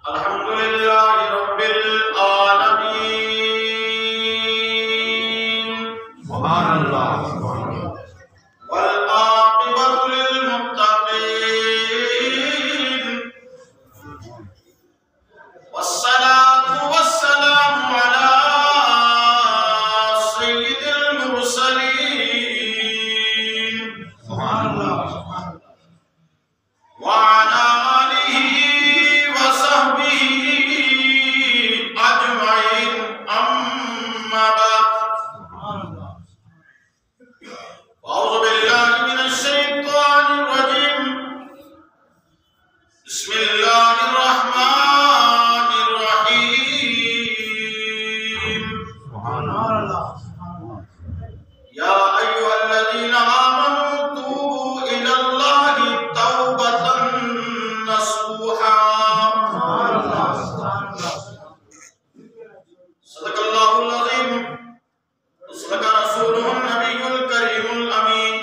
الحمد لله رب العالمين سبحان اللہ والعاقبة للمتقين والصلاة والسلام على سيد المرسلين سبحان اللہ وعلى آله وصحبه أجمعين أما بعد أعوذ بالله من الشيطان الرجيم بسم الله الرحمن الرحيم سبحان اللہ يا أيها الذين آمنوا توبوا إلى الله توبة نصوحا صدق الله العظيم وصدق رسوله النبي الكريم الأمين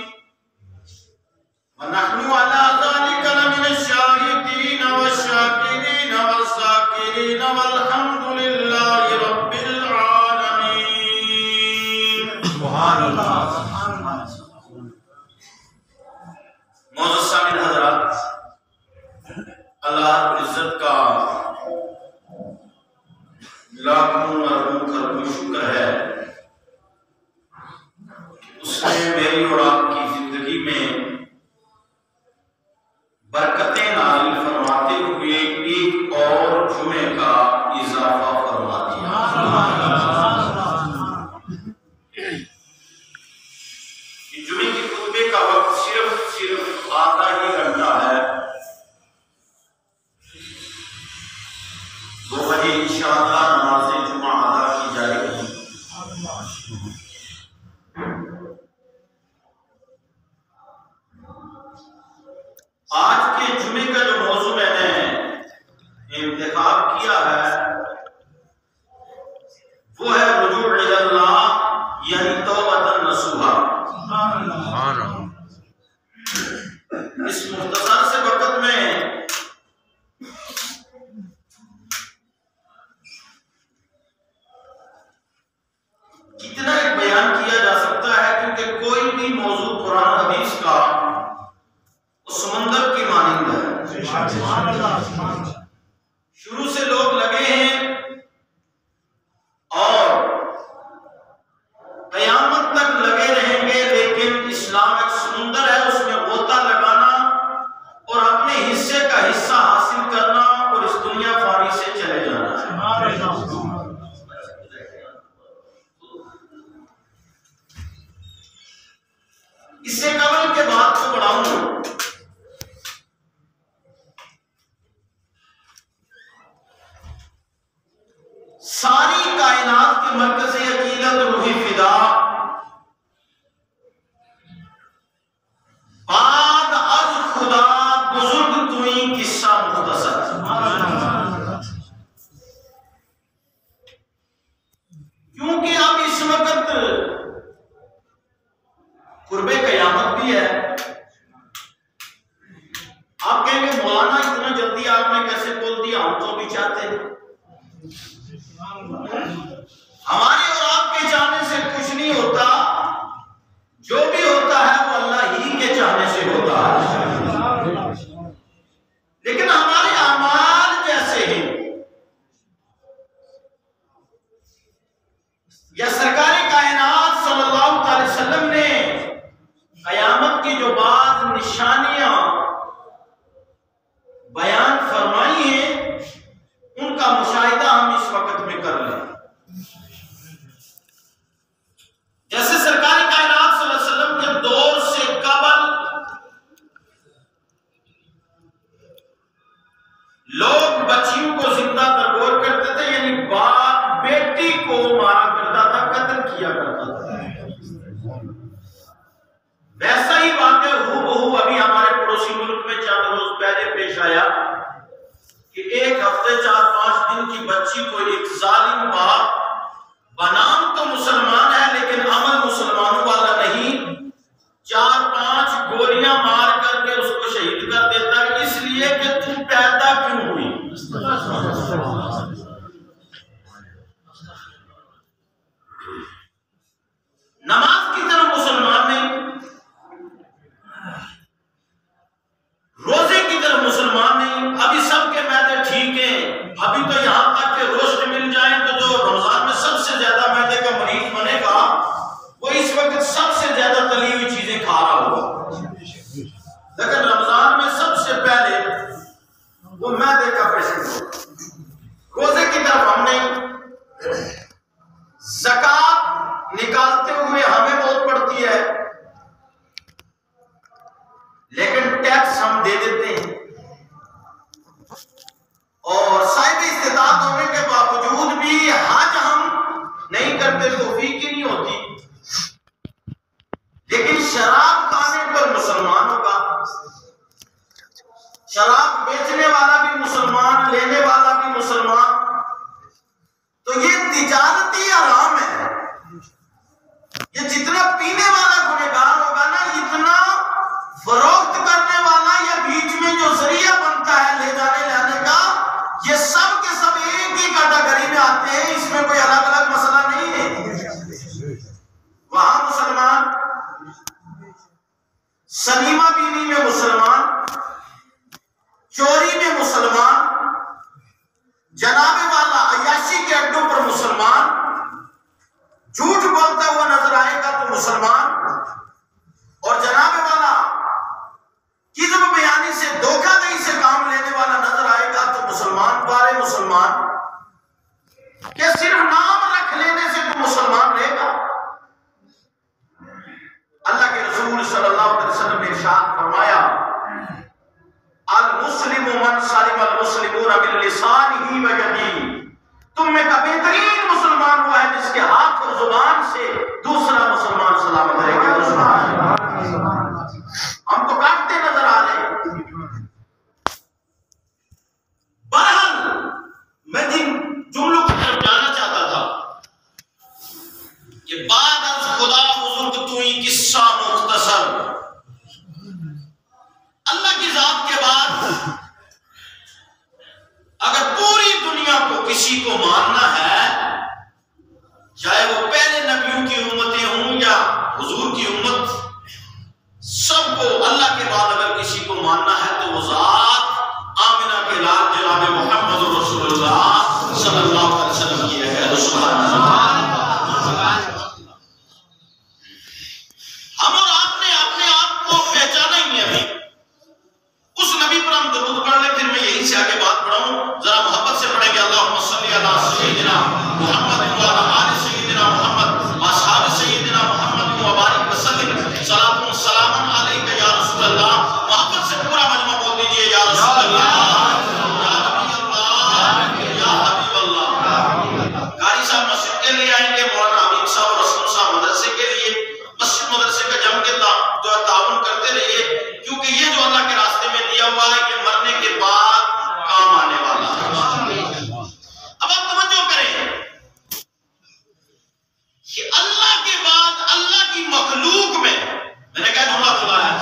ونحن على ذلك لمن الشاهدين والشاكرين والذاكرين والحمد لله رب العالمين. سبحان اللہ معزز سامعین حضرات، اللہ رب العزت کا لاکھوں اربوں کروڑوں شکر ہے کہ اس نے میری اور آپ کی زندگی میں برکتیں نازل فرماتے ہوئے ایک اور جمعے کا اضافہ فرما دیا. یہ جمعے کے خطبے کا وقت صرف آدھا ہی گھنٹہ ہے. 2 بجے انشاءاللہ نماز جمعہ ادا کی جائے گی. آج کے جمعے کا جو موضوع میں نے انتخاب کیا ہے وہ ہے رجوع الی اللہ، یعنی توبۃ نصوحا. سبحان اللہ اس مختصر سے وقت میں کتنا ایک بیان کیا جا سکتا ہے، کیونکہ کوئی بھی موضوع قرآن حدیث کا سمندر کی مانند ہے. شروع سے لوگ لگے ہیں اور قیامت تک لگے رہیں گے، لیکن اسلام ایک سمندر ہے، اس میں غوطہ لگانا اور اپنے حصے کا حصہ حاصل کرنا اور اس دنیا فانی سے چلے جانا ہے. اس سے قبل کے بات کو بڑھاؤں گا. ساری کائنات کے مرکز عقیدت روح فدا بعد از خدا بزرگ توئی قصہ مختصر. کیونکہ اب اس وقت قرب قیامت بھی ہے. آپ کہیں گے مولانا اتنا جلدی آپ نے کیسے بول دیا، ہم تو بھی چاہتے ہیں. ہمارے اور آپ کے چاہنے سے کچھ نہیں ہوتا، جو بھی ہوتا ہے وہ اللہ ہی کے چاہنے سے ہوتا ہے. لیکن ہمارے اعمال جیسے ہیں یا سرکار کائنات صلی اللہ علیہ وسلم نے قیامت کی جو بعض نشانیاں بیان فرمائی ہیں، ان کا مشاہدہ ہم اس وقت میں کر لیں. جیسے سرکار کائنات صلی اللہ علیہ وسلم کے دور سے قبل لوگ بچیوں کو زندہ درگور کرتے تھے، یعنی باپ بیٹی کو مارا کرتا تھا، قتل کیا کرتا تھا. ویسا ہی واقعہ ہو بہو ابھی ہمارے پڑوسی ملک میں چند روز پہلے پیش آیا کہ 1 ہفتے 4-5 دن کی بچی کو ایک ظالم باپ بنام تو مسلمان ہے لیکن عمل مسلمانوں والا نہیں، 4-5 گولیاں مار کر کے اس کو شہید کر دیتا ہے، اس لیے کہ تم پیدا کیوں ہوئی. اور صاحب استطاعت ہونے کے باوجود بھی حج ہم نہیں کرتے، توفیق ہی نہیں ہوتی، لیکن شراب کھانے پر مسلمانوں کا، شراب بیچنے والا بھی مسلمان، لینے والا بھی مسلمان، تو یہ تجارتی حرام ہے۔ یہ جتنا پینے والا گنہگار ہوگا نا، اتنا فروخت کرنے والا یا بیچ میں جو ذریعہ بنتا ہے لے جانے لانے کا، یہ سب کے سب ایک ہی کیٹیگری میں آتے ہیں، اس میں کوئی الگ الگ مسئلہ نہیں ہے۔ وہاں مسلمان، سنیما بینی میں مسلمان، چوری میں مسلمان، جناب والا عیاشی کے اڈوں پر مسلمان، جھوٹ بولتا ہوا نظر آئے گا تو مسلمان، اور جناب والا کذب بیانی سے، دھوکہ دہی سے کام لینے والا نظر آئے گا تو مسلمان۔ بارے مسلمان کہ صرف نام رکھ لینے سے تو مسلمان رہے گا؟ اللہ کے رسول صلی اللہ علیہ وسلم نے ارشاد فرمایا، المسلم من سلم المسلمون من لسانہ و یدہ، تم میں کا بہترین مسلمان ہوا ہے جس کے ہاتھ اور زبان سے دوسرا مسلمان سلامت رہے گا۔ ہم تو کاٹتے نظر آ رہے ہیں۔ بہرحال میں جن جملوں کی طرف جانا چاہتا تھا کہ بعد از خدا بزرگ تو ہی قصہ مختصر، اللہ کی ذات کے بعد اگر پوری دنیا کو کسی کو ماننا ہے، چاہے وہ پہلے نبیوں کی امتیں ہوں یا حضور کی امت، سب کو اللہ کے بعد اگر کسی کو ماننا ہے تو وہ ذات آمنہ کے لال جناب محمد رسول اللہ صلی اللہ علیہ وسلم کی ہے۔ سبحان اللہ۔ ہم اور آپ نے اپنے آپ کو پہچانا ہی نہیں ابھی۔ اس نبی پر ہم درود پڑھ لیں، پھر میں یہیں سے آگے بات پڑھاؤں، ذرا محبت سے پڑھیں گے۔ اللہم صلی علی سیدنا محمد وعلی آل سیدنا محمد واصحاب سیدنا محمد وبارک وسلم، صلاۃ و سلام علیک یا رسول اللہ۔ محبت سے پورا مجمع بول دیجئے، یا رسول اللہ، یا نبی اللہ، یا حبیب اللہ۔ قاری صاحب مسجد کے لیے آئیں گے، مولانا حبیب صاحب اور رسول صاحب مدرسے کے لیے، مسجد مدرسے کا جم کے تعاون کرتے رہیے، کیونکہ یہ جو اللہ کے راستے میں دیا ہوا ہے یہ مرنے کے بعد کام آنے والا ہے۔ اب آپ توجہ کریں کہ اللہ کے بعد اللہ کی مخلوق میں نے کیا جملہ بولا ہے؟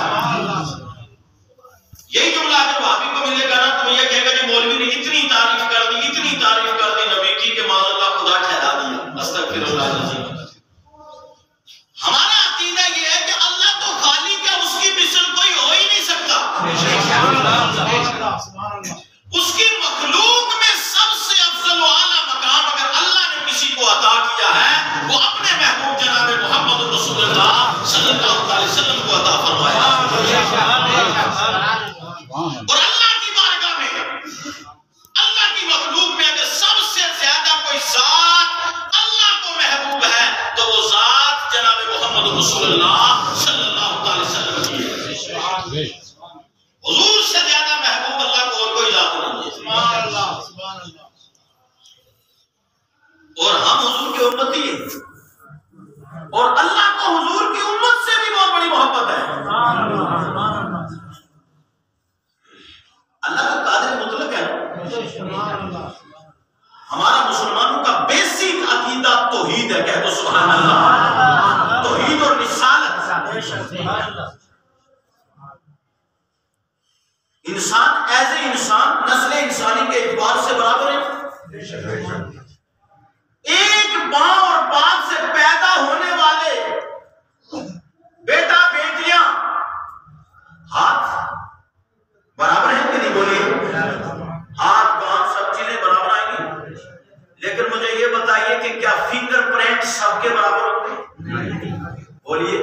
یہی جملہ اگر وہابی کو ملے گا نا تو یہ کہے گا جی مولوی نے اتنی تعریف کر دی، اتنی تعریف کر دی نبی کی کہ معاذ اللہ خدا ٹھہرا دیا، استغفر اللہ العظیم۔ ہمارا عقیدہ یہ ہے کہ اللہ تو خالق ہے، اس کی مثل کوئی ہو ہی نہیں سکتا۔ اس کی مخلوق میں سب سے افضل و اعلیٰ مقام اگر اللہ نے کسی کو عطا کیا ہے وہ اپنے محبوب جناب محمد رسول اللہ صلی اللہ علیہ وسلم کو عطا فرمایا۔ اور اللہ کی بارگاہ میں، اللہ کی مخلوق میں اگر سب سے زیادہ کوئی ذات اللہ کو محبوب ہے تو وہ ذات جناب محمد رسول اللہ صلی اللہ علیہ وسلم کی ہے۔ حضور سے زیادہ محبوب اللہ کو اور کوئی ذات نہیں ہے۔ سبحان اللہ، سبحان اللہ۔ اور ہم حضور کی امتی ہیں، اور اللہ کو حضور کی امت سے بھی بہت بڑی محبت ہے۔ اللہ کا قادر مطلق ہے۔ ہمارا مسلمانوں کا بیسک عقیدہ توحید ہے، کہہ دو سبحان اللہ۔ توحید اور رسالت۔ انسان ایز اے انسان نسل انسانی کے اعتبار سے برابر ہے۔ ایک ماں اور باپ سے پیدا ہونے والے بیٹا بیٹیاں ہاتھ برابر ہیں کہ نہیں؟ بولیے، ہاتھ کان سب چیزیں برابر آئیں گی، لیکن مجھے یہ بتائیے کہ کیا فنگر پرنٹ سب کے برابر ہوں گے؟ بولیے،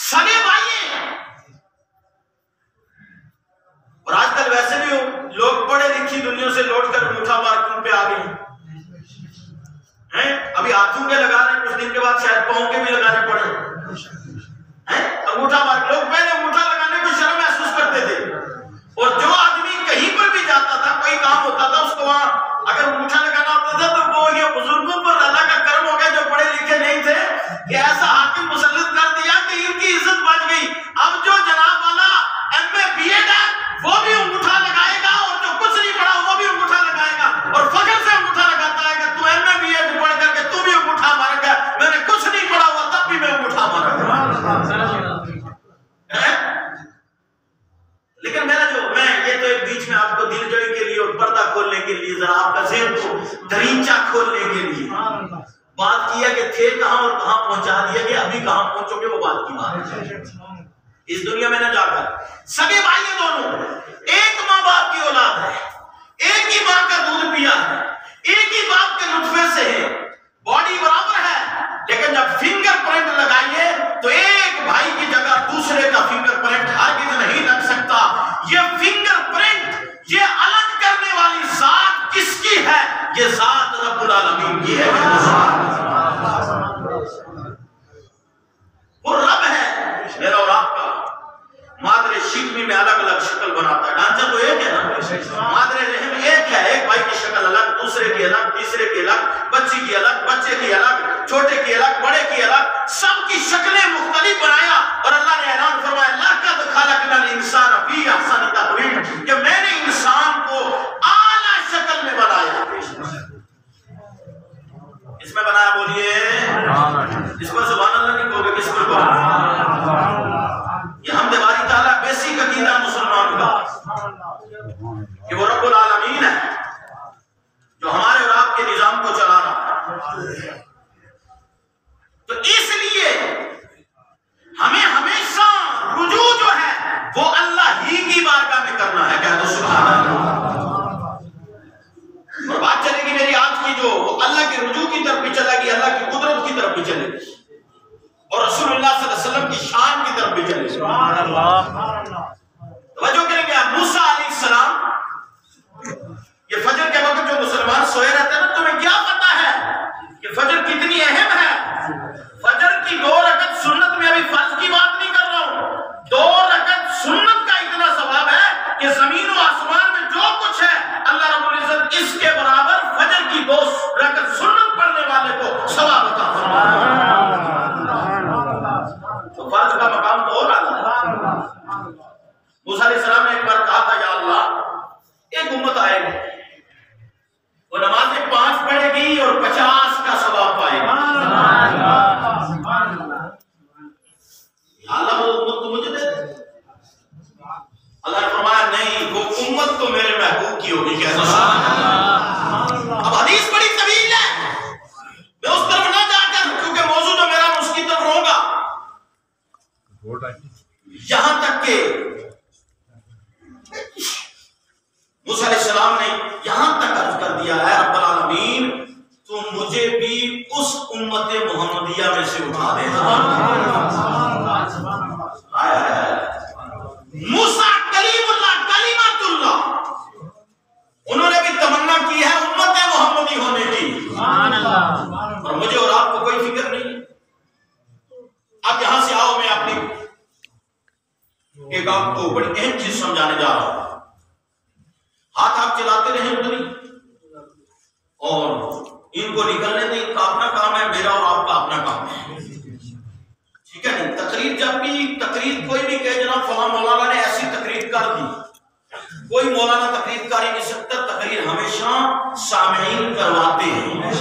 سگے بھائی ہیں۔ اور آج کل ویسے بھی لوگ پڑھے لکھی دنیا سے لوٹ کر انگوٹھا مارکنگ پہ آ گئے ہیں۔ ابھی ہاتھوں کے لگا رہے ہیں، کچھ دن کے بعد شاید پاؤں کے بھی لگانے پڑے ہیں۔ انگوٹھا مارک، لوگ پہلے انگوٹھا لگانے کو شرم محسوس کرتے تھے، اور جو آدمی کہیں پر بھی جاتا تھا، کوئی کام ہوتا تھا، اس کو وہاں اگر انگوٹھا لگانا ہوتا تھا تو وہ یہ بزرگوں پر اللہ کا کرم ہو گیا جو پڑھے لکھے نہیں تھے کہ ایسا حاکم مسلط کر دیا کہ ان کی عزت بچ گئی. اب جو جناب والا ایم اے بی ایڈ ہے وہ بھی انگوٹھا لگائے گا، اور جو کچھ نہیں پڑھا وہ بھی انگوٹھا لگائے گا، اور فخر سے انگوٹھا لگاتا ہے کہ تو ایم اے بی ایڈ پڑھ کر کے تو بھی انگوٹھا مارے گا، میں نے کچھ نہیں پڑھا ہوا تب بھی میں انگوٹھا مارا گا. لیکن میں یہ تو ایک بیچ میں آپ کو دل جوئی کے لیے اور پردہ کھولنے کے لیے، ذرا آپ کا ذہن کو دریچہ کھولنے کے لیے بات کیا کہ تھے کہاں اور کہاں پہنچا دیا کہ ابھی کہاں پہنچو گے، وہ بات کی بات ہے. اس دنیا میں نہ جا کر سگے بھائی دونوں ایک ماں باپ کی اولاد ہے، ایک ہی ماں کا دودھ پیا ہے، ایک ہی باپ کے نطفے سے ہے، باڈی برابر ہے، لیکن جب فنگر پرنٹ لگائیے تو ایک بھائی کی جگہ دوسرے کا فنگر پرنٹ ہرگز نہیں لگ سکتا. یہ فنگر پرنٹ، یہ الگ کرنے والی ذات کس کی ہے؟ یہ ذات رب العالمین کی ہے. وہ رب ہے میرا اور آپ کا. مادر شکمی میں الگ الگ شکل بناتا ہے، ڈھانچہ تو ایک ہے نا. مادر رحم ایک ہے، ایک بھائی کی شکل الگ، دوسرے کی الگ، تیسرے کی الگ، بچی کی الگ، بچے کی الگ، چھوٹے کی الگ، بڑے کی الگ، سب کی شکلیں مختلف بنایا. اور اللہ نے اعلان فرمایا لقد خلقنا الانسان فی احسن تقویم، کہ میں نے انسان کو اعلیٰ شکل میں بنایا. اس میں بنایا بولیے اس پر سبحان اللہ نہیں کہو گے، کس پر کہو؟ یہ حمد باری تعالیٰ بیسک عقیدہ مسلمان کا کہ وہ رب العالمین ہے جو ہمارے اور آپ کے نظام کو چلا رہا ہے. تو اس لیے ہمیں ہمیشہ رجوع جو ہے وہ اللہ ہی کی بارگاہ میں کرنا ہے. کہہ دو سبحان اللہ. اور بات چلے گی میری آج کی جو وہ اللہ کے رجوع کی طرف بھی چلے گی، اللہ کی قدرت کی طرف بھی چلے گی، اور رسول اللہ صلی اللہ علیہ وسلم کی شان کی طرف بھی چلے گی. سبحان اللہ. توجہ کریں گے. موسیٰ علیہ السلام، یہ فجر کے وقت جو مسلمان سوئے رہتے ہیں نا، تمہیں کیا پتا ہے کہ فجر کتنی اہم ہے؟ فجر کی 2 رکعت سنت میں، ابھی فرض کی بات نہیں کر رہا ہوں، 2 رکعت سنت کا اتنا ثواب ہے کہ زمین و آسمان میں جو کچھ ہے اللہ رب العزت اس کے برابر فجر کی 2 رکعت سنت پڑھنے والے کو ثواب عطا فرمائے. تو فرض کا مقام تو اور اعلیٰ ہے. موسیٰ علیہ السلام نے ایک بار کہا تھا یا اللہ ایک امت آئے گی، وہ نمازیں 5 پڑھے گی اور 50 کا ثواب پائے گی. اللہ وہ امت تو مجھے دے دے. اللہ نے فرمایا نہیں، وہ امت تو میرے محبوب کی ہوگی. کہتا اب حدیث بڑی طویل ہے، میں اس طرف نہ جا کر، کیونکہ موضوع تو میرا اس کی طرف ہوگا. یہاں تک کہ موسیٰ علیہ السلام نے یہاں تک عرض کر دیا ہے رب العالمین تو مجھے بھی اس امت محمدیہ میں سے اٹھا دے. موسیٰ کلیم اللہ، کلیمت اللہ، انہوں نے بھی تمنا کی ہے امت محمدی ہونے کی، اور مجھے اور آپ کو کوئی فکر نہیں. اب یہاں سے آؤ، میں اپنی ایک آپ کو بڑی اہم چیز سمجھانے جا رہا ہوں. ہاتھ آپ چلاتے رہیں اتنی اور ان کو نکلنے دیں، ان کا اپنا کام ہے، میرا اور آپ کا اپنا کام ہے. ٹھیک ہے نا؟ تقریر جب بھی تقریر کوئی بھی کہے جناب فلاں مولانا نے ایسی تقریر کر دی، کوئی مولانا تقریر کر ہی نہیں سکتا. تقریر ہمیشہ سامعین کرواتے ہیں.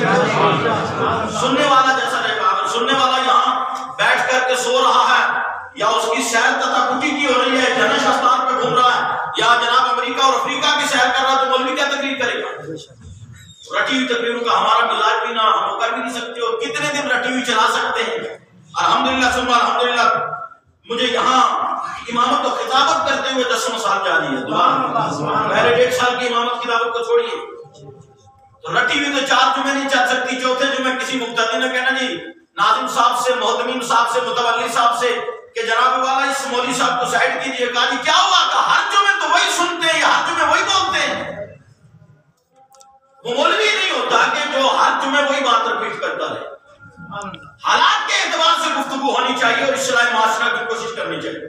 سننے والا جیسا رہے گا. اگر سننے والا یہاں بیٹھ کر کے سو رہا ہے، یا اس کی سیر تتاکٹی کی ہو رہی ہے، جنش استان پہ گھوم رہا ہے، یا جناب امریکہ اور افریقہ کی سیر کر رہا ہے، تو مولوی کیا تقریر کرے گا؟ رٹی ہوئی تقریروں کا ہمارا مزاج بھی نہ، ہم کر بھی نہیں سکتے، اور کتنے دن رٹی ہوئی چلا سکتے ہیں. الحمدللہ ثم الحمدللہ مجھے یہاں امامت و خطابت کرتے ہوئے 10 سال جاری ہے. پہلے 1.5 سال کی امامت خطابت کو چھوڑیے تو رٹی ہوئی تو 4 جمعے نہیں چل سکتی. چوتھے جمعے کسی مقتدی نے کہنا جی ناظم صاحب سے، محتمین صاحب سے، متولی صاحب سے کہ جناب والا اس مولوی صاحب کو سائڈ کیجئے. کہا جی کیا ہوا؟ کہ ہر جمعے تو وہی سنتے ہیں، ہر جمعے وہی بولتے ہیں. وہ مولوی نہیں ہوتا کہ جو ہر جمعے وہی بات رپیٹ کرتا رہے. حالات کے اعتبار سے گفتگو ہونی چاہیے اور اصلاح معاشرہ کی کوشش کرنی چاہیے.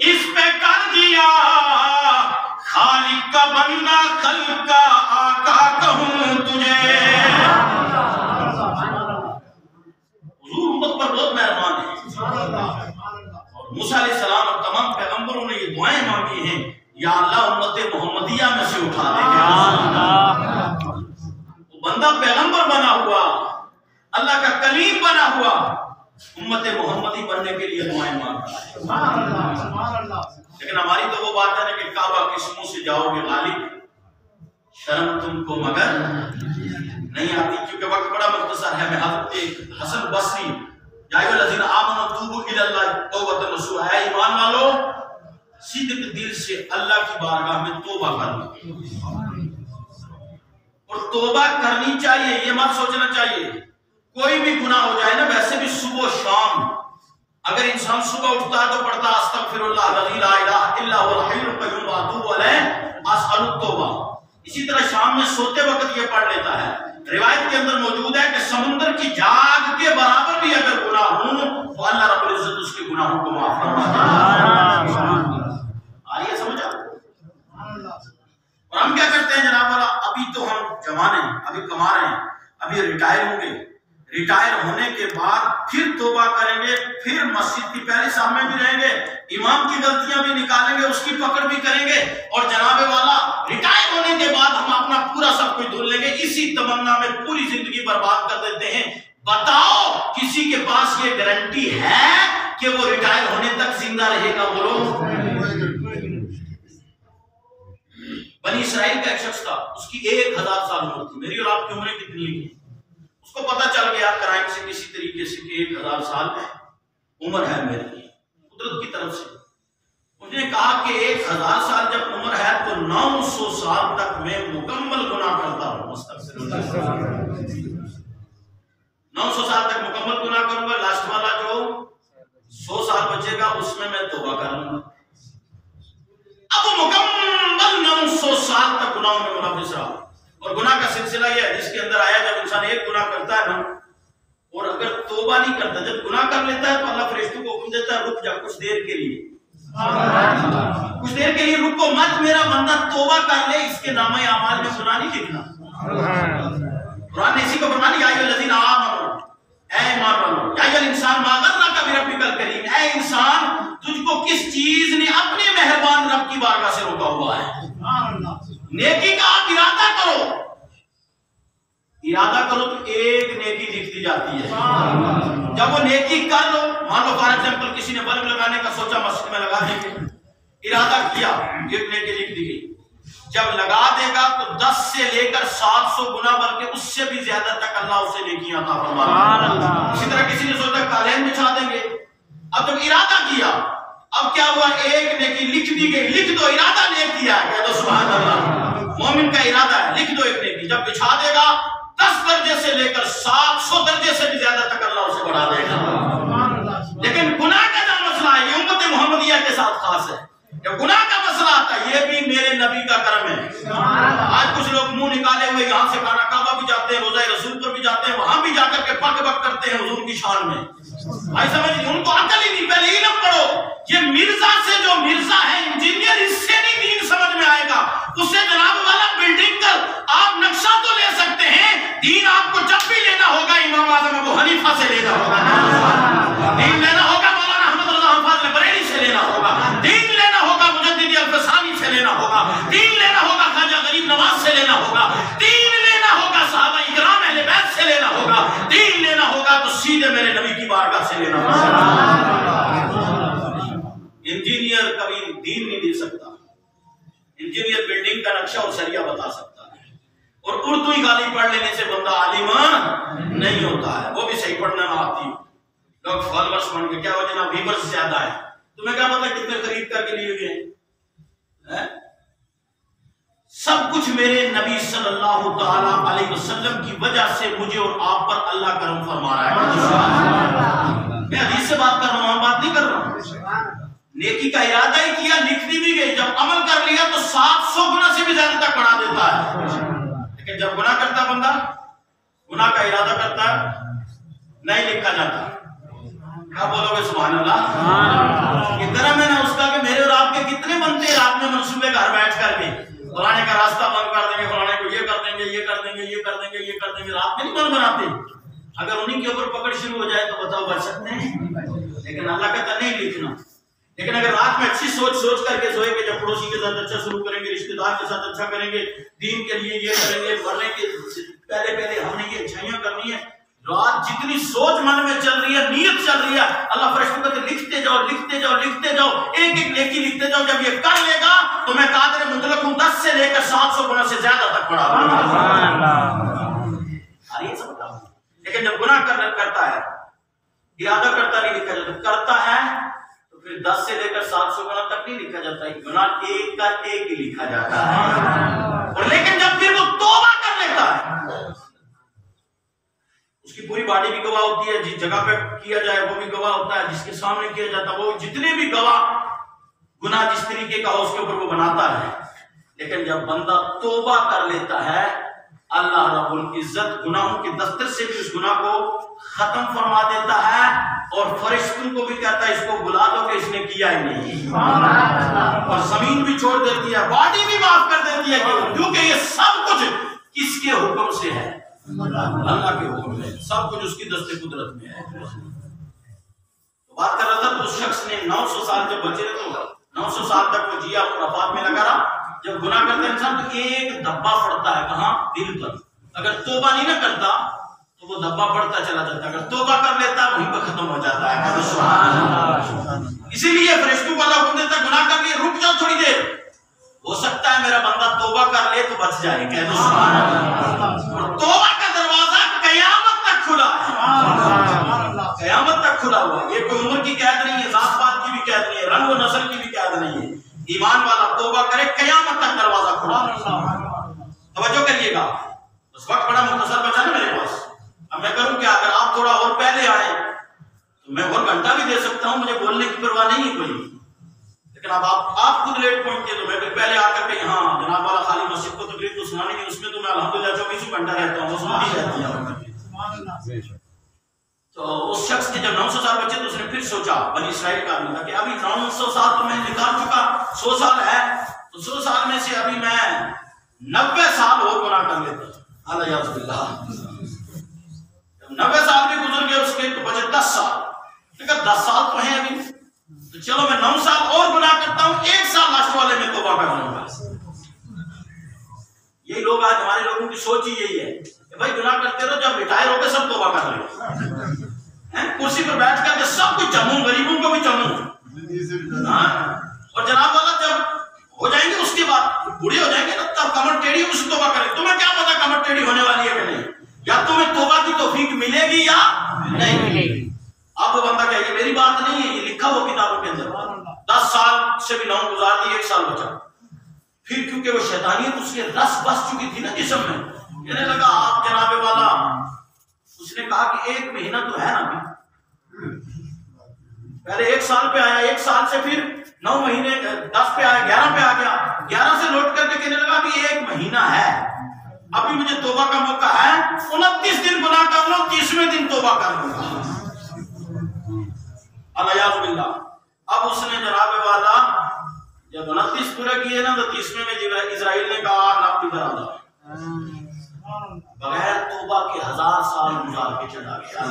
اس پہ کر دیا خالق کا بندہ خلق کا آقا کہوں تجھے. حضور امت پر بہت مہربان ہے. اور موسیٰ علیہ السلام اور تمام پیغمبروں نے یہ دعائیں مانگی ہیں یا اللہ امت محمدیہ میں سے اٹھا دے. وہ بندہ پیغمبر بنا ہوا اللہ کا کلیم بنا ہوا امت محمدی بننے کے لیے دعائیں مانگتا ہے. لیکن ہماری تو وہ بات ہے نا کہ کعبہ کس منہ سے جاؤ گے غالب شرم تم کو مگر نہیں آتی. کیونکہ وقت بڑا مختصر ہے. میں حضرت حسن بصری یا ایھا الذین آمنوا توبوا الی اللہ توبۃ نصوحا، اے ایمان والو صدق دل سے اللہ کی بارگاہ میں توبہ کرو. اور توبہ کرنی چاہیے، یہ مت سوچنا چاہیے کوئی بھی گناہ ہو جائے نا. ویسے بھی صبح و شام اگر انسان صبح اٹھتا ہے تو پڑھتا استغفر اللہ الذی لا الہ الا هو الحی القیوم واتوب الیہ اسأل التوبہ. اسی طرح شام میں سوتے وقت یہ پڑھ لیتا ہے. روایت کے اندر موجود ہے کہ سمندر کی جھاگ کے برابر بھی اگر گناہ ہوں تو اللہ رب العزت اس کے گناہوں کو معاف فرماتا ہے. آئیے سمجھا. اور ہم کیا کرتے ہیں جناب والا، ابھی تو ہم جوان ہیں، ابھی کما رہے ہیں، ابھی ریٹائر ہوں گے. ریٹائر ہونے کے بعد پھر توبہ کریں گے، پھر مسجد کی پہلی صف میں بھی رہیں گے، امام کی غلطیاں بھی نکالیں گے، اس کی پکڑ بھی کریں گے. اور جناب والا ریٹائر ہونے کے بعد ہم اپنا پورا سب کچھ دھل لیں گے. اسی تمنا میں پوری زندگی برباد کر دیتے ہیں. بتاؤ کسی کے پاس یہ گارنٹی ہے کہ وہ ریٹائر ہونے تک زندہ رہے گا؟ بولو. بنی اسرائیل کا ایک شخص تھا، اس کی 1000 سال عمر تھی. میری اور آپ کی عمریں کتنی ہیں؟ اس کو پتا چل گیا کرائم سے کسی طریقے سے کہ 1000 سال عمر ہے میری قدرت کی طرف سے. اس نے کہا کہ 1000 سال جب عمر ہے تو 900 سال تک میں مکمل گناہ کرتا ہوں. 900 سال تک مکمل گناہ کروں گا، لاسٹ والا جو 100 سال بچے گا اس میں توبہ کر لوں گا. اب وہ مکمل 900 سال تک گناہوں میں ملوث رہا. اور گناہ کا سلسلہ یہ ہے جس کے اندر آیا جب انسان ایک گناہ کرتا ہے نا اور اگر توبہ نہیں کرتا، جب گناہ کر لیتا ہے تو اللہ فرشتوں کو حکم دیتا ہے رک جا کچھ دیر کے لیے، کچھ دیر کے لیے رکو مت، میرا بندہ توبہ کر لے، اس کے نامہ اعمال میں گناہ نہیں لکھنا. قرآن نے اسی کو فرمایا یا ایھا الذین آمنوا، اے ایمان والو، یا ایھا الانسان ما غرک بربک الکریم، اے انسان تجھ کو کس چیز نے اپنے مہربان رب کی بارگاہ سے روکا ہوا ہے؟ نیکی کا آپ ارادہ کرو، ارادہ کرو تو ایک نیکی لکھ دی جاتی ہے. جب وہ نیکی کر لو، مان لو فار ایگزامپل کسی نے بلب لگانے کا سوچا مسجد میں لگا دیں گے، ارادہ کیا ایک نیکی لکھ دی گئی. جب لگا دے گا تو 10 سے لے کر 700 گنا بلکہ اس سے بھی زیادہ تک اللہ اسے نیکیاں عطا فرمائے گا. اسی طرح کسی نے سوچا قالین بچھا دیں گے، اب جب ارادہ کیا اب کیا ہوا ایک نیکی لکھ دی گئی. لکھ دو، ارادہ نیک کیا ہے، کہہ دو سبحان اللہ. مومن کا ارادہ ہے لکھ دو ایک نیکی، جب بچھا دے گا 10 درجے سے لے کر 700 درجے سے بھی زیادہ تک اللہ اسے بڑھا دے گا. لیکن گناہ کا جو مسئلہ ہے یہ امت محمدیہ کے ساتھ خاص ہے. جب گناہ کا مسئلہ آتا ہے یہ بھی میرے نبی کا کرم ہے. آج کچھ لوگ منہ نکالے ہوئے یہاں سے خانہ کعبہ بھی جاتے ہیں، روزہ رسول پر بھی جاتے ہیں، وہاں بھی جا کر کے بک بک کرتے ہیں حضور کی شان میں. بھائی سمجھیں ان کو عقل ہی نہیں. پہلے علم پڑھو. یہ مرزا سے جو مرزا ہے انجینئر، اس سے نہیں دین سمجھ میں آئے گا. اس سے جناب والا بلڈنگ کر آپ نقشہ تو لے سکتے ہیں، دین آپ کو جب بھی لینا ہوگا امام اعظم ابو حنیفہ سے لینا ہوگا، دین لینا ہوگا مولانا احمد رضا حفاظ بریلی سے لینا ہوگا، دین لینا ہوگا مجدد الفسانی سے لینا ہوگا، دین لینا ہوگا خواجہ غریب نواز سے لینا ہوگا، دین لینا ہوگا صحابہ اکرام اہل بیت سے لینا ہوگا، دین لینا ہوگا تو سیدھے میرے نبی کی بارگاہ سے لینا ہوگا. انجینئر کبھی دین نہیں دے سکتا. انجینئر بلڈنگ کا نقشہ اور شریعہ بتا سکتا ہے، اور اردو ہی گالی پڑھ لینے سے بندہ عالم نہیں ہوتا ہے. وہ بھی صحیح پڑھنا نہ آتی. لوگ فالوورز بن کے کیا وجہ ویورز زیادہ ہے، تمہیں کیا پتا کتنے خرید کر کے لیے گئے. سب کچھ میرے نبی صلی اللہ تعالی علیہ وسلم کی وجہ سے مجھے اور آپ پر اللہ کرم فرما رہا ہے. میں حدیث سے بات کر رہا ہوں، بات نہیں کر رہا ہوں. نیکی کا ارادہ ہی کیا، لکھنی بھی گئی، جب عمل کر لیا تو 700 گنا سے بھی زیادہ تک بڑھا دیتا ہے. لیکن جب گناہ کرتا بندہ، گناہ کا ارادہ کرتا ہے، نہیں لکھا جاتا. کیا بولو گے سبحان اللہ؟ یہ کرم ہے نا اس کا کہ میرے فلانے کا راستہ بند کر دیں گے، فلانے کو یہ کر دیں گے، یہ کر دیں گے، یہ کر دیں گے، یہ کر دیں گے، رات میں نہیں من بناتے. اگر انہیں کے اوپر پکڑ شروع ہو جائے تو بتاؤ بچ سکتے ہیں؟ لیکن اللہ کہتا نہیں لکھنا. لیکن اگر رات میں اچھی سوچ کر کے سوئے کہ جب پڑوسی کے ساتھ اچھا سلوک کریں گے، رشتہ دار کے ساتھ اچھا کریں گے، دین کے لیے یہ کریں گے، مرنے کے پہلے ہم نے یہ اچھائیاں کرنی ہے، رات جتنی سوچ من میں چل رہی ہے، نیت چل رہی ہے، اللہ فرشتوں کہتے لکھتے جاؤ لکھتے جاؤ لکھتے جاؤ، ایک ایک نیکی لکھتے جاؤ. جب یہ کر لے گا تو میں قادر مطلق ہوں 10 سے لے کر 700 گنا سے زیادہ تک بڑھا دوں. لیکن جب گناہ کرتا ہے، ارادہ کرتا نہیں لکھا جاتا، کرتا ہے تو پھر 10 سے لے کر 700 گنا تک نہیں لکھا جاتا ہے، گناہ ایک کا ایک ہی لکھا جاتا ہے. اور لیکن جب پھر وہ توبہ کر لیتا ہے، اس کی پوری باڈی بھی گواہ ہوتی ہے، جس جگہ پہ کیا جائے وہ بھی گواہ ہوتا ہے، جس کے سامنے کیا جاتا ہے وہ جتنے بھی گواہ گناہ جس طریقے کا اس کے اوپر وہ بناتا ہے. لیکن جب بندہ توبہ کر لیتا ہے، اللہ رب العزت گناہوں کے دفتر سے بھی اس گناہ کو ختم فرما دیتا ہے، اور فرشتوں کو بھی کہتا ہے اس کو بلا دو کہ اس نے کیا ہی نہیں، اور زمین بھی چھوڑ دیتی ہے، باڈی بھی معاف کر دیتی ہے، کیونکہ یہ سب کچھ کس کے حکم سے ہے؟ اللہ کے حکم میں. سب کچھ اس کی دست قدرت میں ہے. تو بات کر رہا تھا، تو اس شخص نے 900 سال جب بچے تو 900 سال تک وہ جیا، خرافات میں لگا رہا. جب گناہ کرتا ہے انسان تو ایک دبا پڑتا ہے، کہاں؟ دل پر. اگر توبہ نہیں نہ کرتا تو وہ دبا پڑتا چلا جاتا ہے، اگر توبہ کر لیتا ہے وہیں پہ ختم ہو جاتا ہے. سبحان اللہ. اسی لیے فرشتوں کو اللہ حکم دیتا ہے گناہ کر لیے رک جاؤ تھوڑی دیر، ہو سکتا ہے میرا بندہ توبہ کر لے تو بچ جائے. کہہ دو سبحان اللہ. اور توبہ کا دروازہ قیامت تک کھلا ہے، قیامت تک کھلا ہوا ہے. یہ کوئی عمر کی قید نہیں ہے، ذات پات کی بھی قید نہیں ہے، رنگ و نسل کی بھی قید نہیں ہے. ایمان والا توبہ کرے قیامت تک دروازہ کھلا ہے. توجہ کریے گا. اس وقت بڑا مختصر بچا نا میرے پاس. اب میں کروں کیا؟ اگر آپ تھوڑا اور پہلے آئے تو میں اور گھنٹہ بھی دے سکتا ہوں، مجھے بولنے کی پرواہ نہیں ہے کوئی. لیکن اب آپ خود لیٹ پہنچتے تو میں پہلے آ کر کے یہاں جناب والا خالی مسجد کو تقریر تو سنانے کی، اس میں تو میں الحمدللہ 24 گھنٹہ رہتا ہوں، وہ سنتی رہتی ہے. تو اس شخص کے جب 900 سال بچے تو اس نے پھر سوچا، بنی اسرائیل کا آدمی تھا، کہ ابھی 900 سال تو میں نکال چکا، 100 سال ہے تو 100 سال میں سے ابھی میں 90 سال اور گناہ کر لیتا. اللہ یعوذ باللہ. 90 سال بھی گزر گئے اس کے تو بچے 10 سال. لیکن 10 سال تو ہیں ابھی، تو چلو میں 9 سال اور گناہ کرتا ہوں، 1 سال لاسٹ والے میں توبہ کر لوں گا. یہی لوگ آج ہمارے لوگوں کی سوچ ہی یہی ہے کہ بھائی گناہ کرتے رہو، جب ریٹائر ہو کے سب توبہ کر لیں، کرسی پر بیٹھ کر کے سب کچھ چموں، غریبوں کو بھی چموں. اور جناب والا جب ہو جائیں گے اس کے بعد بوڑھے ہو جائیں گے نا، تب کمر ٹیڑھی ہو سے توبہ کریں. تمہیں کیا پتا کمر ٹیڑھی ہونے والی ہے کہ نہیں، یا تمہیں توبہ کی توفیق ملے گی یا نہیں ملے گی. آپ کو بندہ کہے گی میری بات نہیں ہے، یہ لکھا ہو کتابوں کے اندر. 10 سال سے بھی 9 گزار دی، 1 سال بچا. پھر کیونکہ وہ شیطانیت اس کے رس بس چکی تھی نا جسم میں، کہنے لگا آپ جناب والا. اس نے کہا کہ 1 مہینہ تو ہے نا ابھی. پہلے 1 سال پہ آیا، 1 سال سے پھر 9 مہینے 10 پہ آیا، 11 پہ آ گیا، 11 سے لوٹ کر کے کہنے لگا کہ 1 مہینہ ہے ابھی مجھے توبہ کا موقع ہے. 29 دن گناہ کر لو، 30ویں دن توبہ کر لوں گا. الیاذ باللہ. اب اس نے جناب والا جب 29 پورے کیے نا تو 30ویں میں اسرائیل نے کہا نب ادھر آ جاؤ. بغیر توبہ کے 1000 سال گزار کے چلا گیا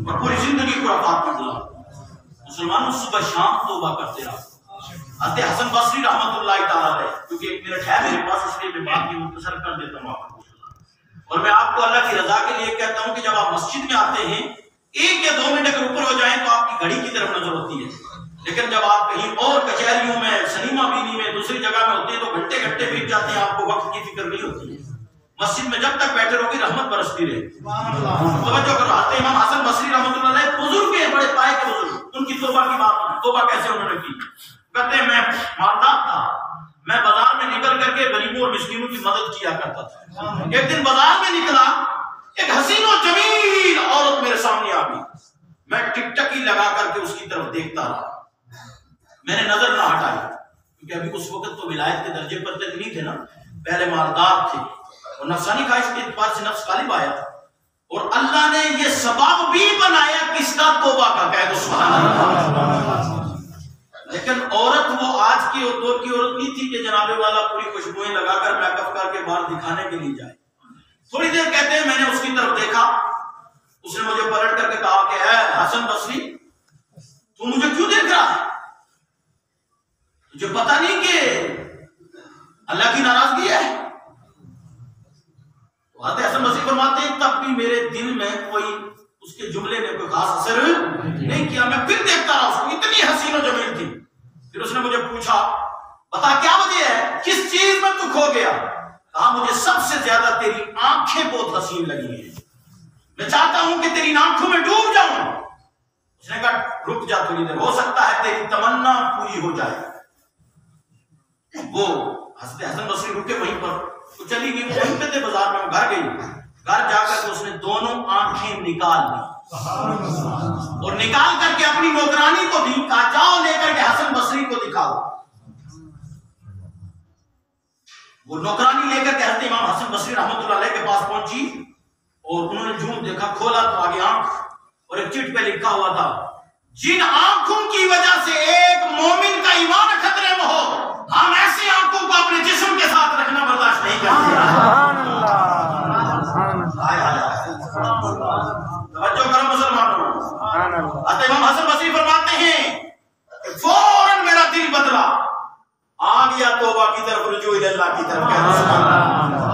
اور پوری زندگی خرافات میں گزارا. مسلمانوں صبح شام توبہ کرتے رہا. حضرت حسن بصری رحمۃ اللہ تعالیٰ علیہ، کیونکہ 1 منٹ ہے میرے پاس اس لیے میں بات کی مختصر کر دیتا ہوں آپ کو. اور میں آپ کو اللہ کی رضا کے لیے کہتا ہوں کہ جب آپ مسجد میں آتے ہیں 1 یا 2 منٹ اگر اوپر ہو جائیں تو آپ کی گھڑی کی طرف نظر ہوتی ہے. لیکن جب آپ کہیں اور کچہریوں میں، سنیما بینی میں، دوسری جگہ میں ہوتے ہیں تو گھنٹے گھنٹے بیت جاتے ہیں، آپ کو وقت کی فکر نہیں ہوتی ہے. مسجد میں جب تک بیٹھے رہو گی رحمت برستی رہے. توجہ کرو. حضرت امام حسن بصری رحمۃ اللہ علیہ بزرگ ہیں، بڑے پائے کے بزرگ. ان کی توبہ کی بات، توبہ کیسے انہوں نے کی. کہتے ہیں میں مالدار تھا، میں بازار میں نکل کر کے غریبوں اور مسکینوں کی مدد کیا کرتا تھا. ایک دن بازار میں نکلا، ایک حسین و جمیل عورت میرے سامنے آ گئی. میں ٹک ٹکی لگا کر کے اس کی طرف دیکھتا رہا. میں نے نظر نہ ہٹائی کیونکہ ابھی اس وقت تو ولایت کے درجے پر تک نہیں تھے نا، پہلے مالدار تھے اور نفسانی خواہش کے اعتبار سے نفس غالب آیا تھا. اور اللہ نے یہ سبب بھی بنایا کس کا؟ توبہ کا. کہہ دو سبحان اللہ. لیکن عورت وہ آج کی دور کی عورت نہیں تھی کہ جناب والا پوری خوشبوئیں لگا کر میک اپ کر کے باہر دکھانے کے لیے جائے. تھوڑی دیر کہتے ہیں میں نے اس کی طرف دیکھا, اس نے مجھے پلٹ کر کے کہا کہ اے حسن بصری, تو مجھے کیوں دیکھ رہا ہے؟ تجھے پتہ نہیں کہ اللہ کی ناراضگی ہے؟ حضرت حسن بصری فرماتے ہیں تب بھی میرے دل میں کوئی اس کے جملے نے کوئی خاص اثر نہیں کیا. میں پھر دیکھتا رہا اس کو, اتنی حسین و جمیل تھی. پھر اس نے مجھے پوچھا بتا کیا وجہ ہے, کس چیز میں تو کھو گیا؟ کہا مجھے سب سے زیادہ تیری آنکھیں بہت حسین لگی ہیں, میں چاہتا ہوں کہ تیری آنکھوں میں ڈوب جاؤں. اس نے کہا رک جا تھوڑی دیر, ہو سکتا ہے تیری تمنا پوری ہو جائے. وہ حضرت حسن بصری رکے وہیں پر, تو چلی گئی, وہیں پہ تھے بازار میں, گھر گئی. گھر جا کر اس نے دونوں آنکھیں نکال لی اور نکال کر کے اپنی نوکرانی کو دی, کہا جاؤ لے کر کے حسن بصری کو دکھاؤ. وہ نوکرانی لے کر کے حضرت امام حسن بصری رحمۃ اللہ علیہ کے پاس پہنچی اور انہوں نے جوں دیکھا, کھولا تو آگے آنکھ اور ایک چٹ پہ لکھا ہوا تھا جن آنکھوں کی وجہ سے ایک مومن کا ایمان خطرے میں ہو, ہم ایسی آنکھوں کو اپنے جسم کے ساتھ رکھنا برداشت نہیں کرتے. توجہ کرو مسلمانوں. حضرت امام حسن بصری فرماتے ہیں کہ فوراً میرا دل بدلا, آ گیا توبہ کی طرف, رجوع اللہ کی طرف.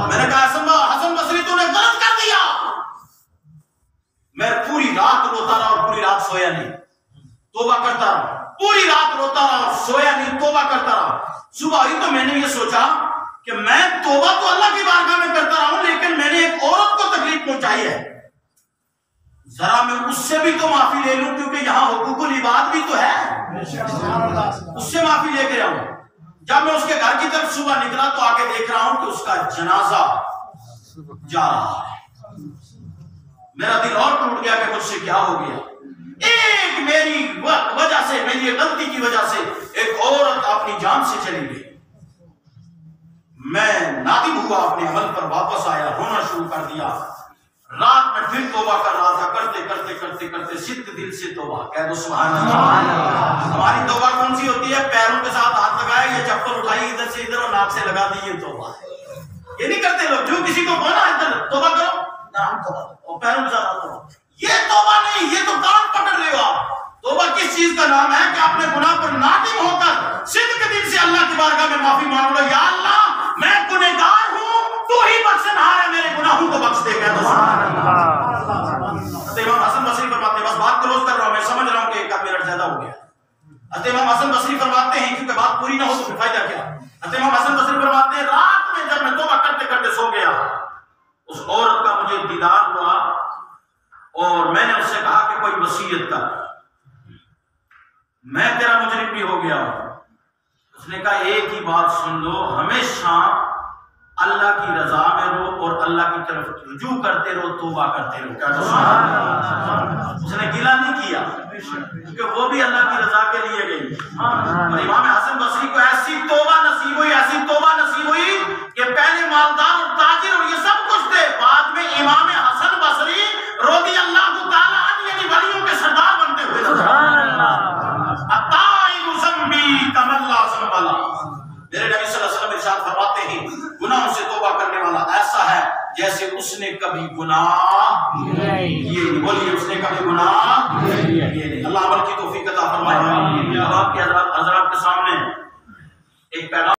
میں نے کہا حسن بصری تو نے غلط کر دیا. میں پوری رات روتا رہا اور پوری رات سویا نہیں, توبہ کرتا رہا, پوری رات روتا رہا اور سویا نہیں, توبہ کرتا رہا. صبح ہوئی تو میں نے یہ سوچا کہ میں توبہ تو اللہ کی بارگاہ میں کرتا رہا ہوں, لیکن میں نے ایک عورت کو تکلیف پہنچائی ہے, ذرا میں اس سے بھی تو معافی لے لوں, کیونکہ یہاں حقوق العباد بھی تو ہے, اس سے معافی لے کے آؤں. جب میں اس کے گھر کی طرف صبح نکلا تو آگے دیکھ رہا ہوں کہ اس کا جنازہ جا رہا ہے. میرا دل اور ٹوٹ گیا کہ مجھ سے کیا ہو گیا. ایک میری وجہ سے, میری غلطی کی وجہ سے ایک عورت اپنی جان سے چلی گئی. میں نادم ہوا, اپنے عمل پر واپس آیا, رونا شروع کر دیا. رات میں پھر توبہ کر رہا تھا, کرتے کرتے کرتے کرتے صدق دل سے توبہ. کہہ دو سبحان اللہ. ہماری توبہ کون سی ہوتی ہے؟ پیروں کے ساتھ ہاتھ لگائے یا چپل اٹھائی ادھر سے ادھر اور ناک سے لگا دی, یہ توبہ ہے. یہ نہیں کرتے لوگ, جو کسی کو بولا ادھر توبہ کرو اور پیروں کے ساتھ توبہ, یہ توبہ نہیں, یہ تو کان پکڑ رہے ہو آپ. توبہ کس چیز کا نام ہے کہ اپنے گناہ پر نادم ہو کر صدق دل سے اللہ کی بارگاہ میں معافی مانگ لو. یا اللہ میں گنہگار ہوں, تو ہی بخشنہار ہے, میرے گناہوں کو بخش دے. کہہ دو امام حسن بصری فرماتے ہیں, بس بات کلوز کر رہا ہوں, میں سمجھ رہا ہوں کہ ایک منٹ زیادہ ہو گیا. امام حسن بصری فرماتے ہیں, کیونکہ بات پوری نہ ہو تو پھر فائدہ کیا. امام حسن بصری فرماتے ہیں رات میں جب میں توبہ کرتے کرتے سو گیا, اس عورت کا مجھے دیدار ہوا اور میں نے اس سے کہا کہ کوئی وصیت کر, میں تیرا مجرم بھی ہو گیا. اس نے کہا ایک ہی بات سن لو, ہمیشہ اللہ کی رضا میں رہو اور اللہ کی طرف رجوع کرتے رہو, توبہ کرتے رہو. اس نے گلہ نہیں کیا کیونکہ وہ بھی اللہ کی رضا کے لیے گئی. اور امام حسن بصری کو ایسی توبہ نصیب ہوئی, ایسی توبہ نصیب ہوئی کہ پہلے مالدار اور تاجر اور یہ سب کچھ تھے, بعد میں امام حسن بصری رضی اللہ تعالی عنہ یعنی ولیوں کے سردار بنتے ہوئے. میرے نبی صلی اللہ علیہ وسلم ارشاد فرماتے ہیں گناہوں سے توبہ کرنے والا ایسا ہے جیسے اس نے کبھی گناہ کیے نہیں. بولیے اس نے کبھی گناہ کیے نہیں. اللہ عمل کی توفیق عطا فرمائے. اب آپ کے حضرات کے سامنے ایک پیغام